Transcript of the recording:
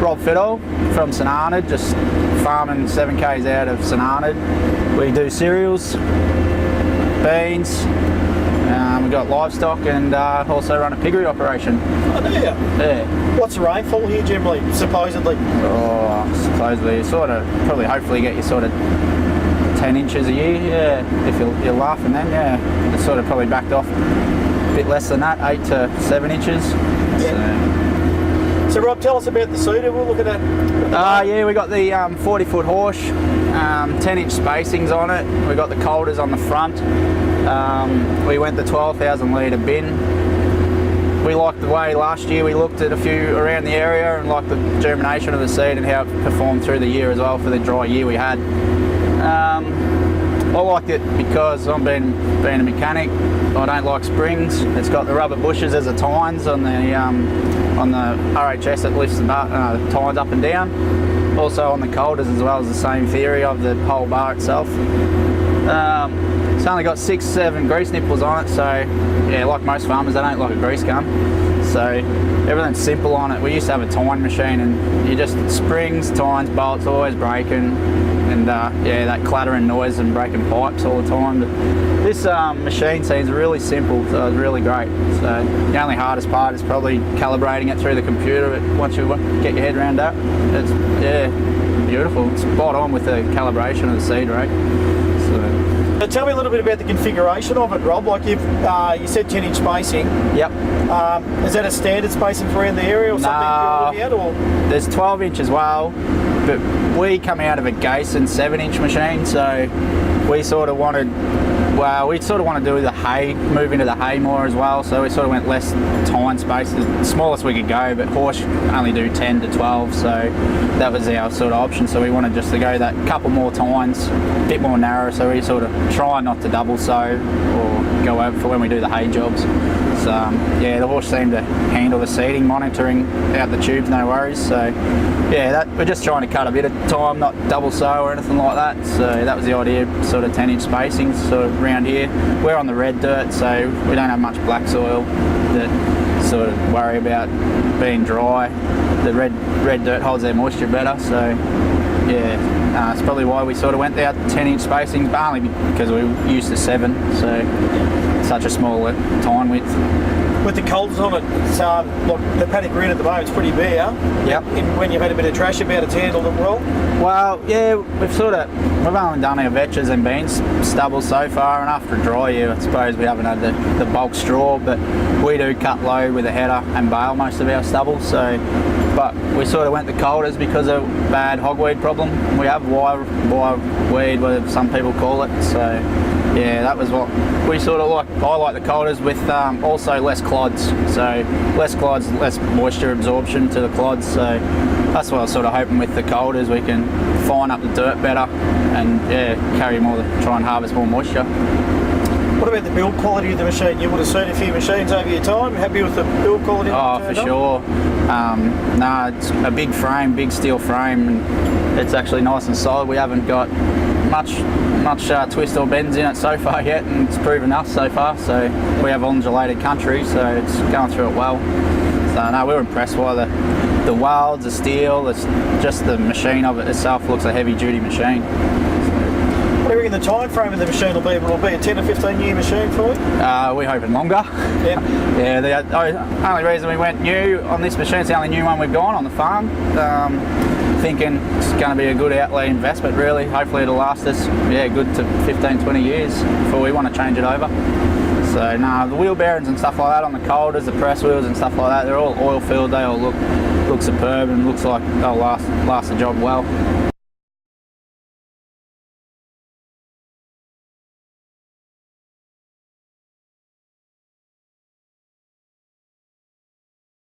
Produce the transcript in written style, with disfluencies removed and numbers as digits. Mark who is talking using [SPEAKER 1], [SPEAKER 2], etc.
[SPEAKER 1] Rob Fithall from St Arnaud, just farming 7 k's out of St Arnaud. We do cereals, beans, we've got livestock, and also run a piggery operation.
[SPEAKER 2] Oh, do you?
[SPEAKER 1] Yeah.
[SPEAKER 2] What's the rainfall here generally, supposedly?
[SPEAKER 1] Oh, supposedly you sort of, probably hopefully get your sort of 10 inches a year, yeah. If you're laughing then, yeah. It's sort of probably backed off a bit less than that, 8 to 7 inches.
[SPEAKER 2] Yeah. So Rob, tell us about the seeder we're looking at.
[SPEAKER 1] Yeah, we got the 40-foot Horsch, 10-inch spacings on it. We got the colders on the front. We went the 12,000 litre bin. We liked the way last year we looked at a few around the area and liked the germination of the seed and how it performed through the year as well for the dry year we had. I liked it because I'm being a mechanic. I don't like springs. It's got the rubber bushes as the tines on the RHS that lifts the tines up and down. Also on the colders as well, as the same theory of the whole bar itself. It's only got 6-7 grease nipples on it, so yeah, like most farmers, they don't like a grease gun. So everything's simple on it. We used to have a tine machine, and you just springs, tines, bolts, always breaking, and yeah, that clattering noise and breaking pipes all the time. But this machine seems really simple, so it's really great. So the only hardest part is probably calibrating it through the computer. But once you get your head around that, it's beautiful. It's spot on with the calibration of the seed rate.
[SPEAKER 2] So tell me a little bit about the configuration of it, Rob. Like you said 10-inch spacing.
[SPEAKER 1] Yep.
[SPEAKER 2] Is that a standard spacing for around the area or something you're looking at? Or?
[SPEAKER 1] There's 12-inch as well, but we come out of a Gason 7-inch machine, so we sort of wanted to do the hay, move into the hay more as well, so we sort of went less tine space, the smallest we could go, but Horsch only do 10 to 12, so that was our sort of option. So we wanted just to go that couple more tines, a bit more narrow, so we sort of try not to double sow or go over for when we do the hay jobs. So yeah, the Horsch seemed to handle the seeding, monitoring out the tubes, no worries. So yeah, we're just trying to cut a bit of time, not double sow or anything like that. So that was the idea, sort of 10-inch spacings sort of around here. We're on the red dirt, so we don't have much black soil that sort of worry about being dry. The red dirt holds their moisture better, so yeah, it's probably why we sort of went out 10-inch spacings, but only because we were used to 7, so such a small tine width.
[SPEAKER 2] With the colders on it, it's, look, the paddock we're in at the moment is pretty bare.
[SPEAKER 1] Yep.
[SPEAKER 2] When you've had a bit of trash about, it's handled it well?
[SPEAKER 1] Well, yeah, we've only done our vetches and beans stubble so far, and after a dry year, I suppose we haven't had the bulk straw, but we do cut low with a header and bale most of our stubble, so, but we sort of went the colders because of bad hogweed problem. We have wire weed, whatever some people call it, so yeah, that was what we sort of like. I like the colders with also less clods, so less clods, less moisture absorption to the clods, so that's what I was sort of hoping with the colders. We can fine up the dirt better and yeah, try and harvest more moisture.
[SPEAKER 2] What about the build quality of the machine? You would have seen a few machines over your time. Happy with the build quality?
[SPEAKER 1] Oh, for sure. No, it's a big frame, big steel frame, and it's actually nice and solid. We haven't got much twist or bends in it so far yet, and it's proven us so far. So we have undulated country, so it's going through it well. So no, we were impressed by the welds, the steel, just the machine of it itself looks a heavy duty machine.
[SPEAKER 2] What do you reckon the time frame of the machine will be? Will it be a 10 or 15 year machine for you?
[SPEAKER 1] We're hoping longer.
[SPEAKER 2] Yeah.
[SPEAKER 1] Yeah, the only reason we went new on this machine, it's the only new one we've gone on the farm. Thinking it's going to be a good outlay investment really. Hopefully it'll last us good to 15-20 years before we want to change it over. So no, the wheel bearings and stuff like that on the colders, the press wheels and stuff like that, they're all oil filled. They all look superb and looks like they'll last the job well.